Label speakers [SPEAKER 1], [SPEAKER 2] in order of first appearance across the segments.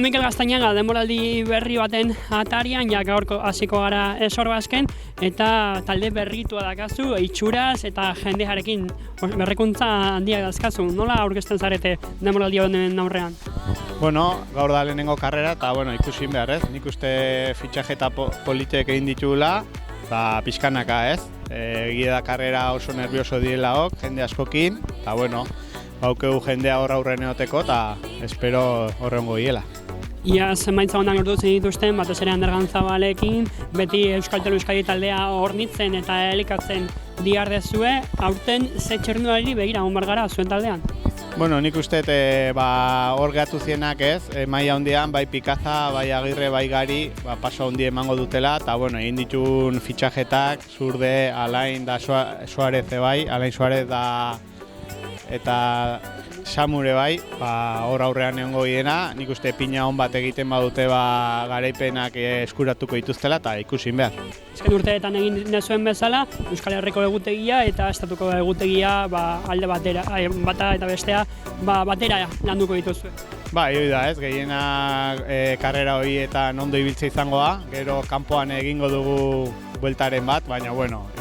[SPEAKER 1] Mikel Gaztañaga denboraldi berri baten atarian, ja gaurko hasiko gara Sorbasken, eta talde berritua dakazu, itxuraz eta jendearekin berrikuntza handiak dazkazu. Nola aurkezten zarete denboraldi honen aurrean?
[SPEAKER 2] Bueno, gaur da lehenengo karrera eta ikusi behar, ez? Nik uste fitxaje eta politek egin ditugula, eta pixkanaka, ez? Egia da karrera oso nervioso direlaok, jende askokin, eta baukegu jendea hor aurren eoteko eta espero horrengo hiela.
[SPEAKER 1] Ia zenbaitza honak lortu dituzten, batez ere Ander Gantzabalekin, beti Euskal Euskadi taldea hornitzen eta elikatzen diardezue, aurten ze txerrendulari begira egon gara zuen taldean?
[SPEAKER 2] Nik uste hor gehatu zienak ez, maila handian, bai Pikaza, bai Agirre, bai Gari, paso handi emango dutela, eta egin ditun fitxajetak, Zurde, Alain da Suarez bai, Alain Suarez da eta Samure bai, hor aurrean egongo hiena, nik uste pina hon bat egiten badute garaipenak eskuratuko dituztela eta ikusin behar.
[SPEAKER 1] Azken urteetan egin nezuen bezala, Euskal Herriko egutegia eta estatuko egutegia alde bata eta bestea batera landuko dituzue.
[SPEAKER 2] Hori da ez, gehienak karrera horietan ondo ibiltzea izango da, gero kanpoan egingo dugu bueltaren bat, baina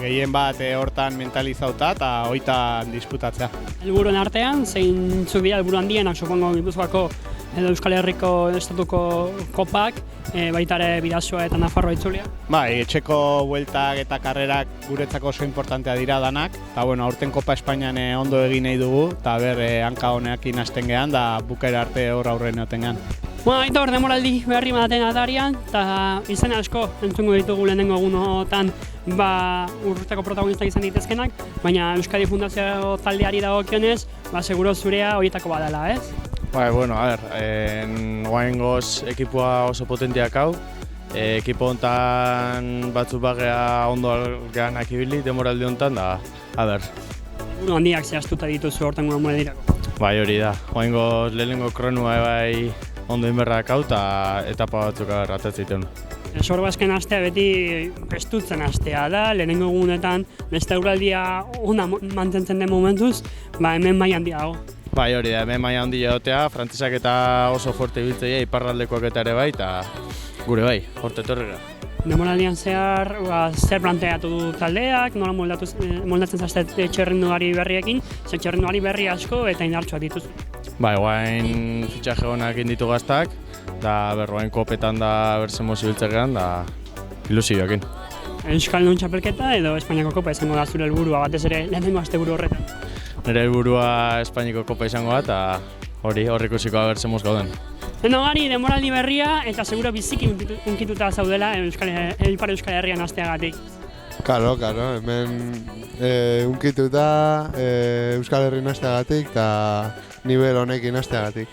[SPEAKER 2] gehien bat hortan mentalizauta eta hoitan disputatzea.
[SPEAKER 1] Helburuen artean, zeintzuk dira helburu handienak, supongo Gipuzkoako edo Euskal Herriko estatuko kopak, baita ere Bidasoa eta Nafarroa itzulia?
[SPEAKER 2] Etxeko bueltak eta karrerak guretzako oso importantea dira danak, eta aurten Kopa Espainian ondo egin nahi dugu, eta hanka honekin hasten gehan, da bukera arte hor aurren eoten gehan.
[SPEAKER 1] Aitor, denboraldi berri baten atarian, eta izen asko entzungo ditugu lehenengo egunotan urteko protagonistak izan ditezkenak, baina Euskadi Fundazio taldeari dagokionez, seguro zurea horietako badala, ez?
[SPEAKER 3] Guaingoz ekipua oso potenteak hau, ekipo honetan batzuk bagea ondo gehanak ibili denboraldi honetan, da,
[SPEAKER 1] Buru handiak zehaztuta dituzu hortan gure moledirako.
[SPEAKER 3] Hori da, Guaingoz lehenengo kronua ondo inberrak hau eta etapa batzuk atatzen.
[SPEAKER 1] Sorbasken astea beti prestutzen astea da, lehenengo egunetan beste euraldia ona mantentzen den momentuz, hemen maila handia dago.
[SPEAKER 3] Hori da, hemen maila handia egotea, frantzesak eta oso fuerte ibiltzea, iparraldekoak eta ere bai, eta gure bai, horte etorrera.
[SPEAKER 1] Denboraldian zehar, zer planteatu du taldeak, nola moldatzen zazte txerrendulari berriekin, ze txerrendulari berri asko eta indartsuak dituzu.
[SPEAKER 3] Guain fitxaje honak inditu gaztak, da berroain kopetan da berzemoz ibiltzegean, da ilusioekin.
[SPEAKER 1] Euskal Nun txapelketa edo Espainiako kopa izango da zure helburua, batez ere lehenengo asteburu horretan?
[SPEAKER 3] Nire helburua Espainiako kopa izango da, eta hor ikusiko berzemoz gauden.
[SPEAKER 1] Gari, denboraldi berria eta seguro biziki unkituta zaudela Ipar Euskal Herrian hasteagatik.
[SPEAKER 4] Karo, hemen unkituta Euskal Herrian hasteagatik eta nivel honekin hasteagatik.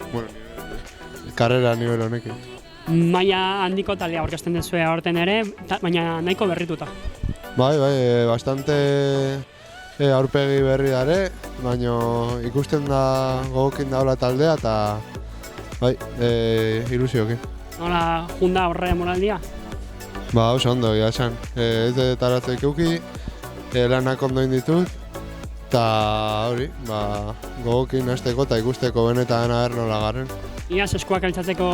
[SPEAKER 4] Karrera nivel honekin.
[SPEAKER 1] Maila handiko taldea aurkezten duzue aurten ere, baina nahiko berrituta.
[SPEAKER 4] Bastante aurpegi berri dare, baina ikusten da gogokin daula taldea eta ilusioekin.
[SPEAKER 1] Nola junda horre demoraldia?
[SPEAKER 4] Oso ondo, esan. Ez taratzek euki, lanak ondo inditut, eta gogokin hasteko eta ikusteko benetan nola garren.
[SPEAKER 1] Iaz eskuak altzatzeko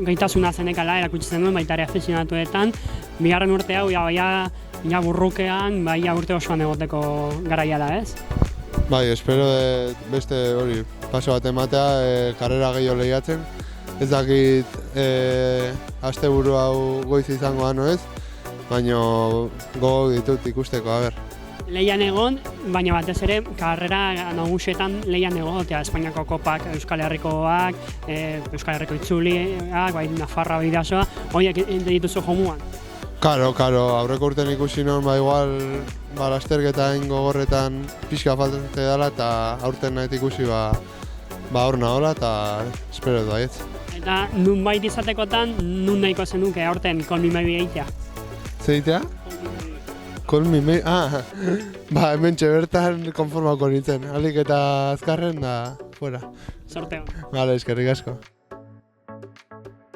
[SPEAKER 1] gaitasuna zenekala erakutsitzen duen baita ere afizionatuetan. Bigarren urte hau, burrukean, urte osoan egoteko garaia da, ez?
[SPEAKER 4] Espero beste paso bat ematea, karrera gehiago lehiatzen. Ez dakit asteburu hau goiz izango da, ez? Baina gogo ditut ikusteko,
[SPEAKER 1] Lehian egon, baina batez ere karrera nagusietan lehian egotea, Espainiako kopak, Euskal Herrikoak, Euskal Herriko itzuliak, Nafarroa, Bidasoa, horiek dituzu jomuan.
[SPEAKER 4] Karo, aurreko urten ikusi non, igual lasterketain gogorretan pixka faltatzen dela eta aurten nahi ikusi hor nahola eta espero da ez.
[SPEAKER 1] Eta nun bait izatekotan, nun nahiko zenuke aurten Call Me Maybe egitea?
[SPEAKER 4] Zeitea? Call Me Maybe, hemen bertan konformako nintzen, alik eta azkarren da fuera.
[SPEAKER 1] Sorteo.
[SPEAKER 4] Eskerrik asko.